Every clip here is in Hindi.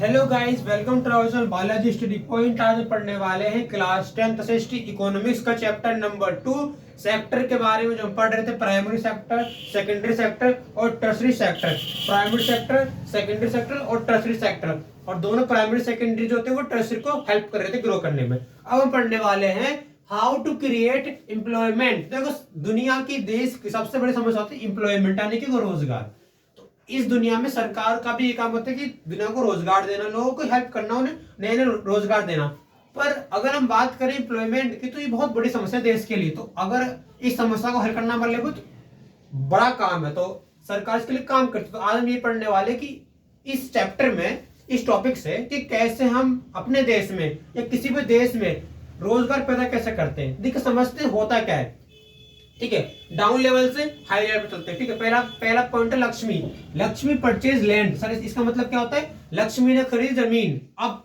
Hello guys, welcome to our channel Balaji Study Point. आज पढ़ने वाले हैं क्लास 10th से इकोनॉमिक्स का चैप्टर नंबर 2 सेक्टर के बारे में। जो हम पढ़ रहे थे प्राइमरी सेक्टर, सेकेंडरी सेक्टर और tertiary sector. Primary sector, secondary sector और टर्सरी सेक्टर, और दोनों प्राइमरी सेकेंडरी जो होते हैं वो टर्सरी को हेल्प कर रहे थे ग्रो करने में। अब हम पढ़ने वाले हैं हाउ टू क्रिएट एम्प्लॉयमेंट। देखो, दुनिया की देश की सबसे बड़ी समस्या होती है एम्प्लॉयमेंट, यानी कि रोजगार। इस दुनिया में सरकार का भी ये काम होता है कि दुनिया को रोजगार देना, लोगों को हेल्प करना, उन्हें नए नए रोजगार देना। पर अगर हम बात करें एम्प्लॉयमेंट की, तो ये बहुत बड़ी समस्या है देश के लिए। तो अगर इस समस्या को हल करना हमारे लिए बहुत बड़ा काम है, तो सरकार इसके लिए काम करती है। तो आज हम ये पढ़ने वाले कि इस चैप्टर में, इस टॉपिक से, कि कैसे हम अपने देश में या किसी भी देश में रोजगार पैदा कैसे करते हैं। देखिए, समझते हैं होता क्या है। ठीक है, डाउन लेवल से हाई लेवल पे चलते हैं। ठीक है, पहला पॉइंट है Lakshmi. Lakshmi purchase land. Sir, इसका मतलब क्या होता है? लक्ष्मी ने खरीदी जमीन। अब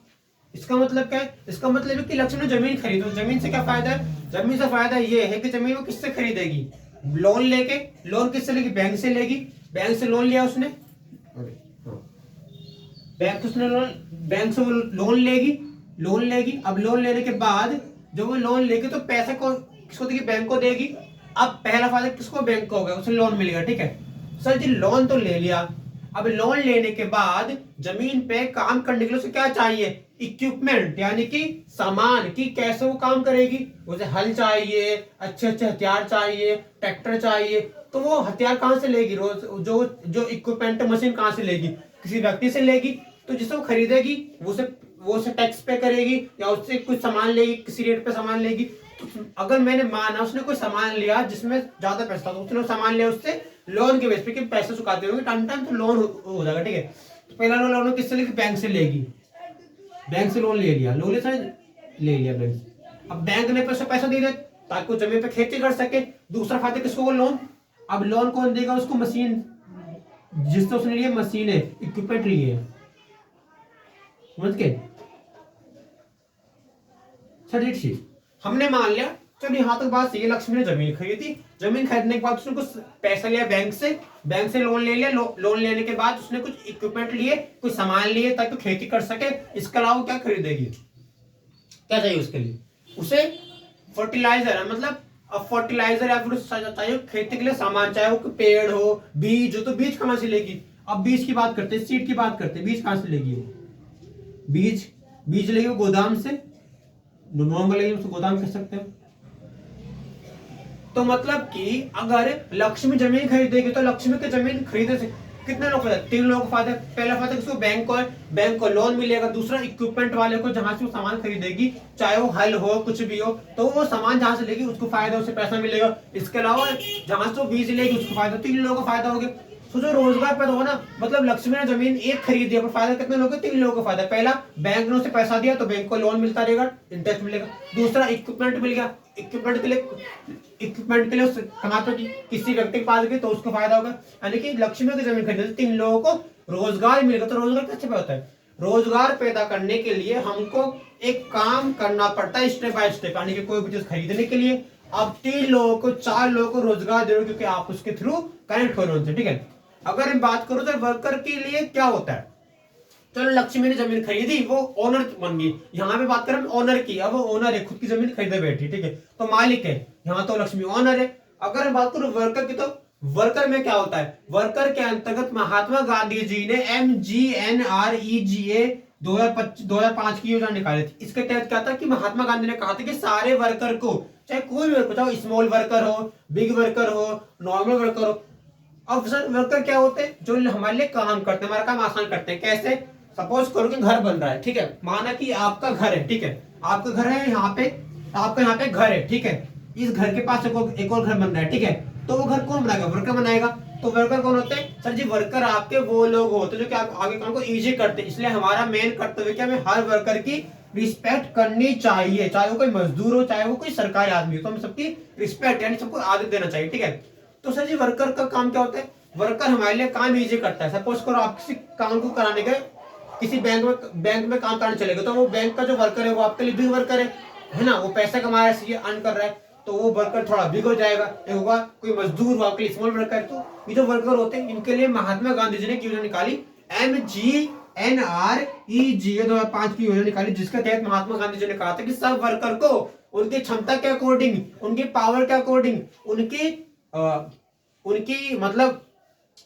इसका मतलब क्या है? इसका मतलब है कि लक्ष्मी ने जमीन खरीदी। तो जमीन से क्या फायदा है? जमीन से फायदा ये है कि जमीन वो किससे खरीदेगी? लोन लेके। लोन किससे लेगी? बैंक से लेगी। बैंक से लोन लिया उसने, बैंक से वो लोन लेगी। लोन लेगी, अब लोन लेने के बाद जब वो लोन लेगी तो पैसे को किसको देगी? बैंक को देगी। अब पहला फायदा किसको? बैंक को होगा, उसे लोन मिलेगा। ठीक है सर जी, लोन तो ले लिया। अब लोन लेने के बाद जमीन पे काम करने के लिए उसे क्या चाहिए? इक्विपमेंट, यानी कि सामान। की कैसे वो काम करेगी? उसे हल चाहिए, अच्छे अच्छे हथियार चाहिए, ट्रैक्टर चाहिए। तो वो हथियार कहाँ से लेगी? रोज जो जो इक्विपमेंट, मशीन कहाँ से लेगी? किसी व्यक्ति से लेगी। तो जिसे वो खरीदेगी वो उसे टैक्स पे करेगी, या उससे कुछ सामान लेगी, किसी रेट पे सामान लेगी। तो अगर मैंने माना उसने कोई सामान लिया जिसमें ज्यादा पैसा था, तो उसने सामान लिया उससे लोन के बेस पे, कि पैसे चुकाते होंगे टाइम टाइम, तो लोन हो जाएगा। ठीक है, तो पहला लोन किससे लेगी? बैंक से लेगी। बैंक से लोन ले लिया, ले लिया बैंक से। अब बैंक ने पैसा दे दिया ताकि वो जमीन पे खेती कर सके। दूसरा फायदा किसको? लोन। अब लोन कौन देगा उसको? मशीन, जिससे उसने लिए मशीन है, इक्विपमेंट लिए। समझ के सर? ठीक, हमने मान लिया, चलो यहाँ तक बात सही है। लक्ष्मी ने जमीन खरीदी। जमीन खरीदने के बाद उसने कुछ पैसा लिया बैंक से लोन ले लिया। लोन लेने के बाद उसने कुछ इक्विपमेंट लिए, कुछ सामान लिए ताकि खेती कर सके। इसके अलावा क्या खरीदेगी? क्या चाहिए उसके लिए? उसे फर्टिलाइजर, मतलब अब फर्टिलाइजर, या फिर चाहिए खेती के लिए सामान, चाहे वो पेड़ हो, बीज हो। तो बीज कहाँ से लेगी? अब बीज की बात करते हैं, सीड की बात करते हैं। बीज कहाँ से लेगी? बीज लेगी वो गोदाम से। नॉर्मली उसको गोदाम कह सकते हैं। तो मतलब कि अगर लक्ष्मी जमीन खरीदेगी तो लक्ष्मी की जमीन खरीदने से कितने लोग फायदा? 3 लोगों को फायदा। पहला फायदा किसको? बैंक को लोन मिलेगा। दूसरा इक्विपमेंट वाले को, जहां से वो सामान खरीदेगी, चाहे वो हल हो, कुछ भी हो, तो वो सामान जहां से लेगी उसको फायदा, उसे पैसा मिलेगा। इसके अलावा जहां से वो बीज लेगी उसको फायदा। 3 लोगों को फायदा हो गया। सोचो, रोजगार पैदा हो ना। मतलब लक्ष्मी ने जमीन एक खरीदी है, पर फायदा कितने लोगों को? 3 लोगों को फायदा। पहला, बैंक ने उसे पैसा दिया तो बैंक को लोन मिलता रहेगा, इंटरेस्ट मिलेगा। दूसरा, इक्विपमेंट मिल गया। इक्विपमेंट के लिए उस कहाँ पे किसी व्यक्ति के पास गए तो उसको फायदा होगा। यानी कि लक्ष्मी की जमीन खरीदने से 3 लोगों को रोजगार मिलेगा। तो रोजगार कैसे पैदा होता है? रोजगार पैदा करने के लिए हमको एक काम करना पड़ता है, स्टेप बाय स्टेप। यानी कि कोई भी चीज खरीदने के लिए आप 3 लोगों को, 4 लोगों को रोजगार दे रहे हो, क्योंकि आप उसके थ्रू कनेक्ट हो रहे हो। ठीक है, अगर हम बात करो तो वर्कर के लिए क्या होता है? चलो, लक्ष्मी ने जमीन खरीदी, वो ओनर बन गई। यहाँ पे बात करें ओनर की। अब वो ओनर है, खुद की जमीन खरीदे बैठी। ठीक है, तो मालिक है। यहाँ तो लक्ष्मी ओनर है। अगर हम बात करो वर्कर की, तो वर्कर में क्या होता है? वर्कर के अंतर्गत महात्मा गांधी जी ने MGNREGA 2005 की योजना निकाली थी। इसके तहत क्या था कि महात्मा गांधी ने कहा था कि सारे वर्कर को, चाहे कोई भी वर्कर, चाहे स्मॉल वर्कर हो, बिग वर्कर हो, नॉर्मल वर्कर हो। अब सर, वर्कर क्या होते हैं? जो हमारे लिए काम करते हैं, हमारा काम आसान करते हैं। कैसे? सपोज करो कि घर बन रहा है। ठीक है, माना कि आपका घर है। ठीक है, आपका घर है यहाँ पे, आपका यहाँ पे घर है। ठीक है, इस घर के पास एक और घर बन रहा है। ठीक है, तो वो घर कौन बनाएगा? वर्कर बनाएगा। तो वर्कर कौन होते हैं? सर जी, वर्कर आपके वो लोग होते हैं जो कि आगे काम को इजी करते हैं। इसलिए हमारा मेन कर्तव्य क्या? हमें हर वर्कर की रिस्पेक्ट करनी चाहिए, चाहे वो कोई मजदूर हो, चाहे वो कोई सरकारी आदमी हो। तो हम सबकी रिस्पेक्ट, यानी सबको आदत देना चाहिए। ठीक है, तो सर जी, वर्कर का काम क्या होता है? वर्कर हमारे लिए काम इजी करता है। सपोज करो आप किसी काम को कराने गए, किसी बैंक में काम कराने चले गए, तो वो बैंक का जो वर्कर है वो आपके लिए बिग वर्कर है ना। वो पैसा कमा रहा है, अर्न कर रहा है, तो वो वर्कर थोड़ा बिग हो जाएगा। एक होगा कोई मजदूर, वो आपके लिए स्मॉल वर्कर है। तो ये जो वर्कर होते हैं, इनके लिए महात्मा गांधी जी ने योजना निकाली, NREGA 2005 की योजना निकाली, जिसके तहत महात्मा गांधी जी ने कहा था कि सब वर्कर को उनकी क्षमता के अकॉर्डिंग, उनकी पावर के अकॉर्डिंग, उनकी मतलब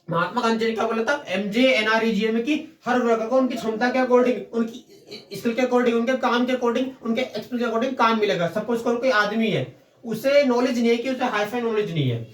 महात्मा गांधी ने क्या बोला था MJNREGA में कि हर वर्कर को उनकी क्षमता के अकॉर्डिंग, उनकी स्किल के अकॉर्डिंग, उनके काम के अकॉर्डिंग, उनके एक्सपीरियंस के अकॉर्डिंग काम मिलेगा। सपोज करो कोई आदमी है, उसे नॉलेज नहीं है, कि उसे हाईफाई नॉलेज नहीं है,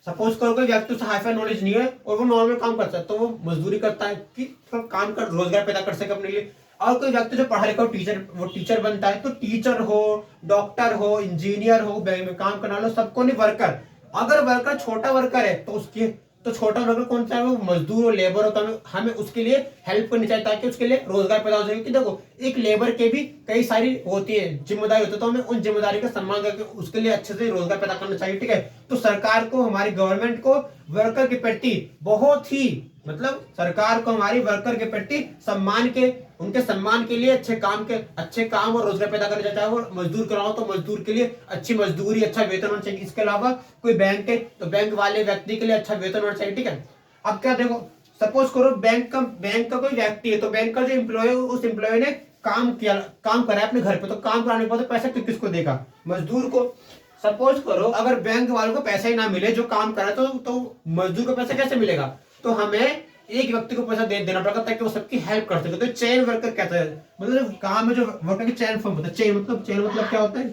सपोज करो कोई व्यक्ति उसे हाईफाई नॉलेज नहीं है और वो नॉर्मल काम करता है, तो वो मजदूरी करता है कि काम कर रोजगार पैदा कर सके अपने लिए। और कोई व्यक्ति जो पढ़ा लिखा टीचर, वो टीचर बनता है, तो टीचर हो, डॉक्टर हो, इंजीनियर हो, बैंक में काम करना लो, सबको नहीं वर्कर। अगर वर्कर छोटा वर्कर है तो उसके, तो छोटा वर्कर कौन सा है, वो मजदूर और लेबर होता है, हमें उसके लिए हेल्प करनी चाहिए ताकि उसके लिए रोजगार पैदा हो जाए। कि देखो एक लेबर के भी कई सारी होती है जिम्मेदारी होती है, तो हमें उन जिम्मेदारी का सम्मान करके उसके लिए अच्छे से रोजगार पैदा करना चाहिए। ठीक है, तो सरकार को, हमारी गवर्नमेंट को वर्कर के प्रति बहुत ही, मतलब सरकार को हमारी वर्कर के प्रति सम्मान के, उनके सम्मान के लिए अच्छे काम और रोजगार पैदा करना चाहिए। चाहे वो मजदूर कराओ तो मजदूर के लिए अच्छी मजदूरी, अच्छा वेतन होना चाहिए। इसके अलावा कोई बैंक है तो बैंक वाले व्यक्ति के लिए अच्छा वेतन होना चाहिए। ठीक है, अब क्या देखो, सपोज करो बैंक का कोई व्यक्ति है, तो बैंक का जो एम्प्लॉय है, उस एम्प्लॉय ने काम करा है अपने घर पे, तो काम कराने के बाद पैसा किसको देगा, मजदूर को। सपोज करो अगर बैंक वालों को पैसा ही ना मिले जो काम करा, तो मजदूर को पैसा कैसे मिलेगा, तो हमें एक व्यक्ति को पैसा देना पड़ेगा ताकि वो सबकी हेल्प कर सके। तो चेन वर्कर कहते हैं, मतलब काम में जो वर्कर की चेन फॉर्म होता है। चेन मतलब क्या होता है,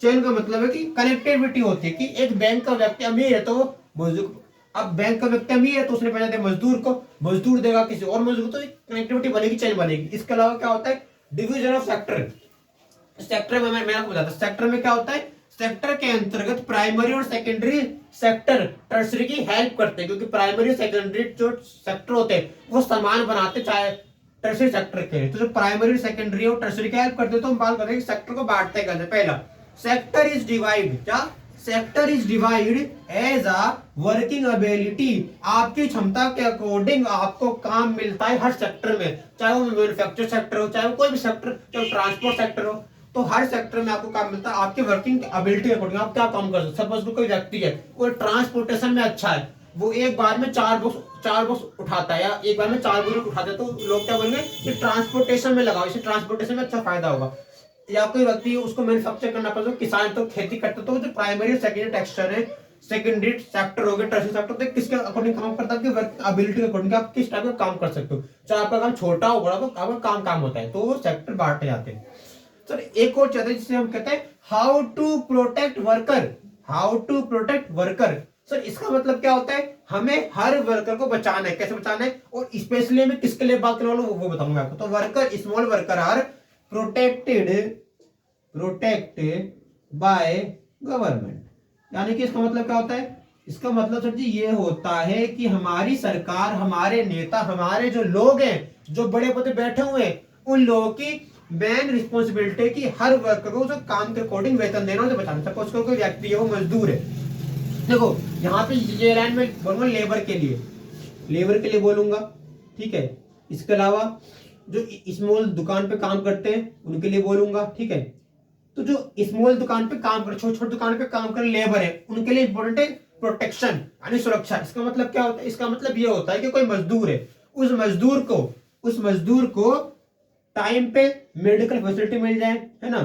चेन का मतलब है कि कनेक्टिविटी होती है, कि एक बैंक का व्यक्ति अमीर है तो मजदूर, अब बैंक का व्यक्ति अमीर है तो उसने पैसा दिया मजदूर को, मजदूर देगा किसी और मजदूर को, तो कनेक्टिविटी बनेगी, चेन बनेगी। इसके अलावा क्या होता है, डिवीजन ऑफ सेक्टर। सेक्टर में मैं आपको बताता हूं, सेक्टर में क्या होता है, सेक्टर के अंतर्गत प्राइमरी और सेकेंडरी सेक्टर टर्सरी की हेल्प करते हैं, क्योंकि प्राइमरी और सेकेंडरी जो सेक्टर होते हैं वो समान बनाते चाहे टर्सरी सेक्टर के, तो जो प्राइमरी सेकेंडरी और टर्सरी की हेल्प करते हैं, तो हम बात करते हैं कि सेक्टर को बांटते हैं कैसे। पहला, सेक्टर इज डिवाइड, क्या, sector is divide as a working ability, आपकी क्षमता के अकॉर्डिंग आपको काम मिलता है हर सेक्टर में, चाहे वो मैन्युफैक्चर सेक्टर हो, चाहे वो कोई भी सेक्टर, चाहे ट्रांसपोर्ट सेक्टर हो, तो हर सेक्टर में आपको काम मिलता है आपके वर्किंग एबिलिटी के अकॉर्डिंग, आप क्या काम कर सकते। सपोज कोई व्यक्ति है, वो ट्रांसपोर्टेशन में अच्छा है, वो एक बार में चार बॉक्स उठाता है, या एक बार में 4 बोरी उठाता है, तो लोग क्या बोलेंगे कि ट्रांसपोर्टेशन में लगाओ, इसे ट्रांसपोर्टेशन में अच्छा फायदा होगा। या कोई व्यक्ति उसको मैन्युफैक्चर करना पड़ता है, किसान तो खेती करता है, तो जो प्राइमरी और सेकेंडरी टेक्सचर है, सेकेंडरी सेक्टर हो गया, टर्सरी सेक्टर, तो किसके अकॉर्डिंग काम करता है कि वर्क एबिलिटी के अकॉर्डिंग आप किस टाइप का काम कर सकते हो, चाहे आपका काम छोटा हो बड़ा हो, आपका काम होता है, तो वो सेक्टर बांटे जाते हैं। सर एक और चीज है जिसे हम कहते हैं how to protect worker, how to protect worker. Sir इसका मतलब क्या होता है, हमें हर वर्कर को बचाना है, कैसे बचाना है, और स्पेशली मैं किसके लिए बात करने वाला हूं वो बताऊंगा आपको। तो worker, small worker are protected by government, यानी कि इसका मतलब क्या होता है, इसका मतलब सर जी ये होता है कि हमारी सरकार, हमारे नेता, हमारे जो लोग हैं, जो बड़े पद बैठे हुए हैं, उन लोगों की मेन रिस्पॉन्सिबिलिटी की हर वर्कर को जो काम के अकॉर्डिंग वेतन देना, उसे बचाना। सपोज करो कोई व्यक्ति है, वो मजदूर है, देखो यहाँ पे ये लाइन में बोलूंगा लेबर के लिए बोलूंगा, ठीक है। इसके अलावा जो स्मॉल दुकान पे काम करते हैं उनके लिए बोलूंगा, ठीक है। तो जो स्मॉल दुकान पे काम कर, छोटी छोटी दुकान पे काम कर लेबर है, उनके लिए इंपॉर्टेंट है प्रोटेक्शन यानी सुरक्षा। इसका मतलब क्या होता है, इसका मतलब ये होता है कि कोई मजदूर है, उस मजदूर को टाइम पे मेडिकल फैसिलिटी मिल जाए, है ना।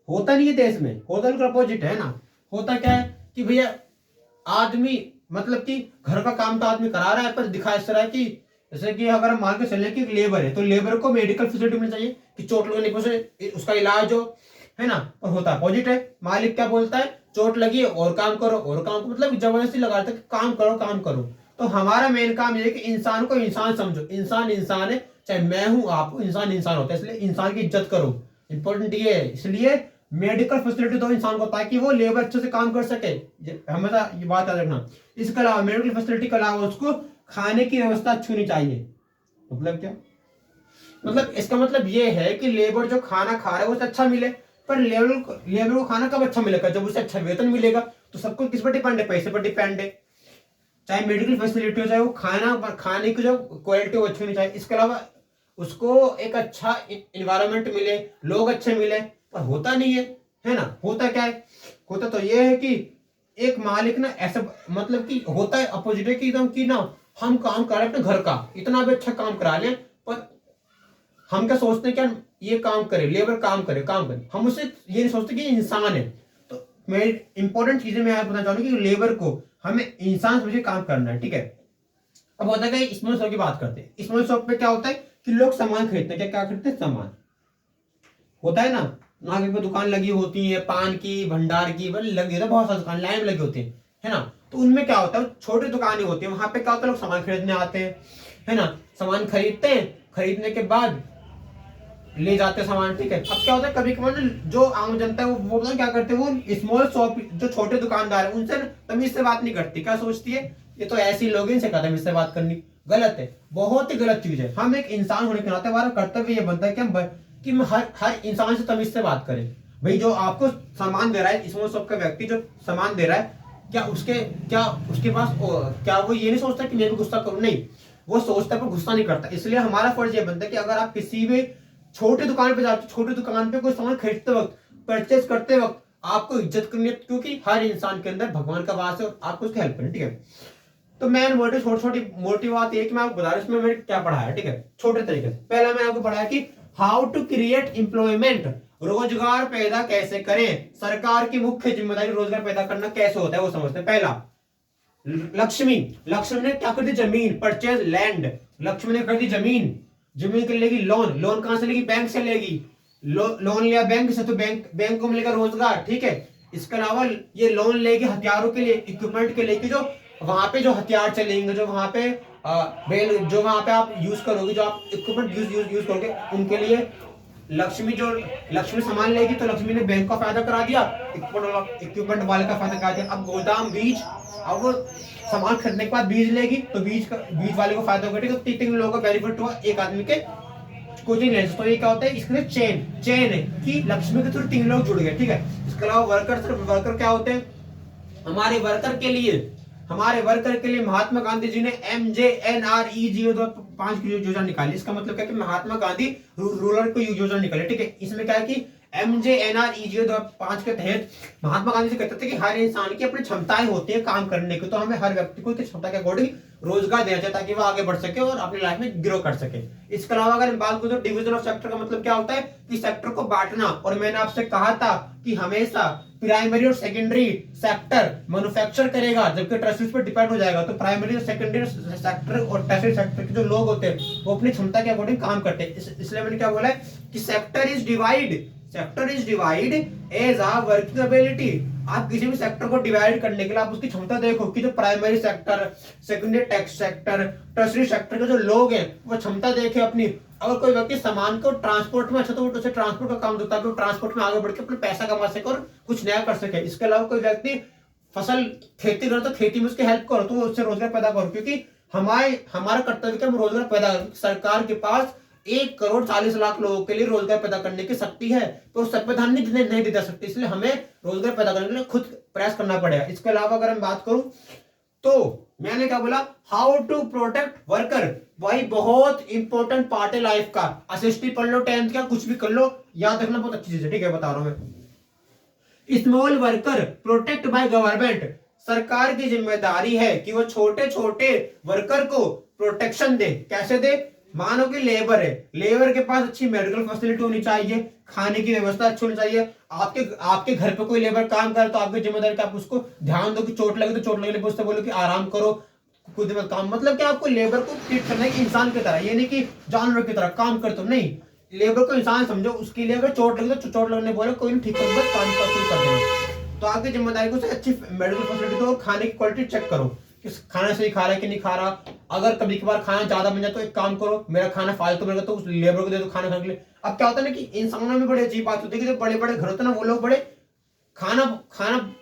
होता नहीं है देश में, होता बिल्कुल अपोजिट है ना। होता क्या है कि भैया आदमी, मतलब कि घर का काम तो आदमी करा रहा है, पर दिखा इस तरह की, जैसे कि अगर हम मान के चले कि लेबर है, तो लेबर को मेडिकल फैसिलिटी मिलनी चाहिए कि चोट लगने पर उसका इलाज हो, है ना। और होता अपोजिट है, मालिक क्या बोलता है, चोट लगी और काम करो, और काम मतलब जबरदस्ती लगाता है कि काम करो। तो हमारा मेन काम ये है कि इंसान को इंसान समझो, इंसान है, चाहे मैं हूं आप, इंसान होता है, इसलिए इंसान की इज्जत करो। इंपॉर्टेंट ये है, इसलिए मेडिकल फैसिलिटी दो इंसान को ताकि वो लेबर अच्छे से काम कर सके, हमेशा ये बात याद रखना। इसके अलावा मेडिकल फैसिलिटी के अलावा उसको खाने की व्यवस्था अच्छी होनी चाहिए। मतलब क्या, मतलब इसका मतलब ये है कि लेबर जो खाना खा रहा है वो अच्छा मिले, पर लेबर को खाना कब अच्छा मिलेगा, जब उसे अच्छा वेतन मिलेगा। तो सबको किस पर डिपेंड है, पैसे पर डिपेंड है। चाहे मेडिकल फैसिलिटी हो, चाहे वो खाने की जो क्वालिटी वो अच्छी होनी चाहिए। इसके अलावा उसको एक अच्छा इन्वायरमेंट मिले, लोग अच्छे मिले, पर होता नहीं है ना। होता क्या है, होता तो ये है कि एक मालिक ना ऐसा, मतलब कि होता है अपोजिट है कि एकदम कि ना हम काम कर रहे हैं अपने घर का, इतना भी अच्छा काम करा लें, पर हम क्या सोचते हैं, क्या ये काम करे, लेबर काम करे, हम उससे ये नहीं सोचते कि इंसान है। तो मेरी इंपॉर्टेंट चीजें मैं बताना चाहूंगी कि लेबर को हमें इंसान समझ के काम करना है, ठीक है। अब होता है कि स्मॉल शॉप की बात करते हैं। स्मॉल शॉप पे क्या होता है कि लोग सामान खरीदते हैं, क्या क्या खरीदते हैं, सामान होता है ना। आगे पे दुकान लगी होती है, पान की, भंडार की, लगी होती है, बहुत सारी दुकान लाइन में लगी होती है ना। तो उनमें क्या होता है, छोटी दुकानें होती है, वहां पे क्या होता है, लोग सामान खरीदने आते हैं, है ना। सामान खरीदते हैं, खरीदने के बाद ले जाते हैं सामान, ठीक है। अब क्या होता है, कभी कभार जो आम जनता है वो पता क्या करते हैं, वो स्मॉल शॉप जो छोटे दुकानदार है उनसे तमीज से बात नहीं करती। क्या सोचती है, ये तो ऐसे ही लोग हैं, इनसे क्या तमीज से बात करनी। गलत है, बहुत ही गलत चीज है। हम एक इंसान होने के नाते हमारा कर्तव्य ये बनता है कि हम हर इंसान से तमीज से बात करें। भाई जो आपको सामान दे रहा है, स्मॉल शॉप का व्यक्ति जो सामान दे रहा है, क्या उसके पास क्या वो ये नहीं सोचता कि मैं भी गुस्सा करूं, नहीं, वो सोचता है पर गुस्सा नहीं करता। इसलिए हमारा फर्ज ये बनता है कि अगर आप किसी भी छोटी दुकान पे जाते, छोटी दुकान पे कोई सामान खरीदते वक्त, परचेज करते वक्त आपको इज्जत करनी है, क्योंकि हर इंसान के अंदर भगवान का वास है और आपको उसकी हेल्प करनी, ठीक है। तो मेन मोटिव, छोटी छोटी मोटिव बात ये कि मैं आपको बता रहा हूं इसमें मैंने क्या पढ़ाया, ठीक है, छोटे तरीके से। पहला मैंने आपको पढ़ाया कि हाउ टू क्रिएट एम्प्लॉयमेंट, रोजगार पैदा कैसे करें। सरकार की मुख्य जिम्मेदारी रोजगार पैदा करना कैसे होता है वो समझते हैं। पहला, लक्ष्मी ने क्या कर दी, जमीन, परचेज लैंड। लक्ष्मी ने कर दी जमीन, जमीन के लेगी लोन, लोन कहां से लेगी, बैंक से लेगी। लोन लिया बैंक से, तो बैंक को मिलेगा रोजगार, ठीक है। इसके अलावा ये लोन लेगी हथियारों के लिए, इक्विपमेंट के लिए, कि जो वहां पे जो हथियार चलेंगे, जो वहां पे जो वहां पे आप यूज करोगे, जो आप इक्विपमेंट यूज करोगे, उनके लिए लक्ष्मी सामान लेगी, तो लक्ष्मी ने बैंक का फायदा करा दिया, इक्विपमेंट वाले का फायदा करा दिया। अब गोदाम, बीज, अब वो सामान खरीदने के बाद बीज लेगी, तो बीज वाले को फायदा होगा, ठीक है। तो तीन लोगों का बेनिफिट हुआ एक आदमी के कुछ नहीं है। तो ये क्या होता है, इसके चेन है कि लक्ष्मी के थ्रू तीन लोग जुड़ गए, ठीक है। इसके अलावा वर्कर क्या होते हैं, हमारे वर्कर के लिए महात्मा गांधी जी ने MJNREGA 2005 की योजना निकाली। इसका मतलब क्या है कि महात्मा गांधी रूरल को योजना निकाली, ठीक है। इसमें क्या है कि MJNREGA 2005 के तहत महात्मा गांधी जी कहते थे कि हर इंसान की अपनी क्षमताएं होती है काम करने की, तो हमें हर व्यक्ति को क्षमता के अकॉर्डिंग रोजगार देना चाहिए ताकि वो आगे बढ़ सके और अपनी लाइफ में ग्रो कर सके। इसके अलावा अगर बात करें तो डिवीजन ऑफ सेक्टर का मतलब क्या होता है कि सेक्टर को बांटना। और मैंने आपसे कहा था कि हमेशा प्राइमरी और सेकेंडरी सेक्टर मैन्युफैक्चर करेगा, जबकि टर्शियरी पर डिपेंड हो जाएगा। तो प्राइमरी और सेकेंडरी सेक्टर और टर्शियरी सेक्टर के जो लोग होते हैं वो अपनी क्षमता के अकॉर्डिंग काम करते हैं। इसलिए मैंने क्या बोला है कि sector is divide as a working ability. आप किसी भी सेक्टर को डिवाइड करने के लिए आप उसकी क्षमता देखो कि जो primary sector, secondary tax sector, tertiary sector के जो लोग हैं वो क्षमता देखे अपनी। अगर कोई व्यक्ति सामान को ट्रांसपोर्ट में अच्छा, तो उसे ट्रांसपोर्ट का काम देता है कि वो ट्रांसपोर्ट में आगे बढ़ के अपना पैसा कमा सके और कुछ नया कर सके। इसके अलावा कोई व्यक्ति फसल खेती करे तो खेती में उसकी हेल्प करो, तो उससे रोजगार पैदा करो, क्योंकि हमारा कर्तव्य क्या, हम रोजगार पैदा करें। सरकार के पास 1,40,00,000 लोगों के लिए रोजगार पैदा करने की शक्ति है, तो संविधान नहीं दे सकती। इसलिए हमें रोजगार पैदा करने के लिए खुद प्रयास करना पड़ेगा। इसके अलावा अगर मैं बात करूं तो मैंने क्या बोला, हाउ टू प्रोटेक्ट वर्कर, भाई बहुत इंपॉर्टेंट पार्ट है लाइफ का। एसएसटी पढ़ लो, 10th का कुछ भी कर लो, याद रखना बहुत अच्छी चीज है, ठीक है, बता रहा हूं मैं। Small worker protect by government, सरकार की जिम्मेदारी है कि वो छोटे छोटे वर्कर को प्रोटेक्शन दे। कैसे दे, मानो कि लेबर है, लेबर के पास अच्छी मेडिकल फैसिलिटी होनी चाहिए, खाने की व्यवस्था अच्छी होनी चाहिए। आपके घर पे कोई लेबर काम करे तो आपकी जिम्मेदारी कि आप उसको ध्यान दो कि चोट लगे तो चोट लगने पर उससे बोलो कि आराम करो, खुद मत काम। मतलब कि आपको लेबर को ट्रीट करना है इंसान की तरह, ये नहीं कि जानवर की तरह काम करते हो, नहीं, लेबर को इंसान समझो। उसके लिए अगर चोट लगे तो चोट लगने बोले, कोई नहीं, ठीक कर, बस काम कर देना। तो आपकी जिम्मेदारी को अच्छी मेडिकल फैसिलिटी दो, खाने की क्वालिटी चेक करो कि खाना सही खा रहा है कि नहीं खा रहा। अगर कभी कभार खाना ज्यादा बन जाए तो एक काम करो, मेरा खाना फालतू बनेगा तो उस लेबर को दे दो खाना खाने के लिए। अब क्या होता है ना कि इंसानों में बड़ी अजीब बात होती है कि जो बड़े बड़े घर होते हैं ना, वो लोग बड़े खाना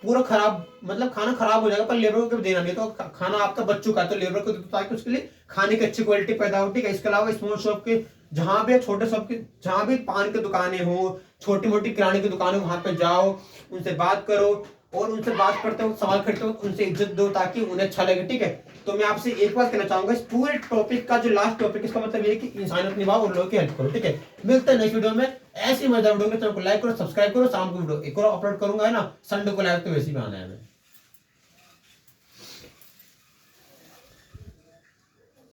पूरा खराब, मतलब खाना खराब हो जाएगा पर लेबर को देना नहीं, तो खाना आपका बच चुका है तो लेबर को दे दो ताकि उसके लिए खाने की अच्छी क्वालिटी पैदा हो, ठीक है। इसके अलावा स्मॉल शॉप के जहां भी छोटे शॉप के जहां भी पान की दुकानें हो, छोटी मोटी किराने की दुकानें, वहां पे जाओ, उनसे बात करो और उनसे बात करते हो, सवाल करते हो, उनसे इज्जत दो ताकि उन्हें अच्छा लगे, ठीक है। तो मैं आपसे एक बात कहना चाहूंगा, इस पूरे टॉपिक का जो लास्ट टॉपिक, इसका मतलब ये है कि इंसानियत निभाओ और लोगों की हेल्प करो, ठीक है। मिलते हैं नेक्स्ट वीडियो में। ऐसी मजेदार वीडियो में चैनल को लाइक करो, सब्सक्राइब करो। शाम को वीडियो एक और अपलोड करूंगा, है ना, संडे को लाइव तो वैसे भी आना है हमें।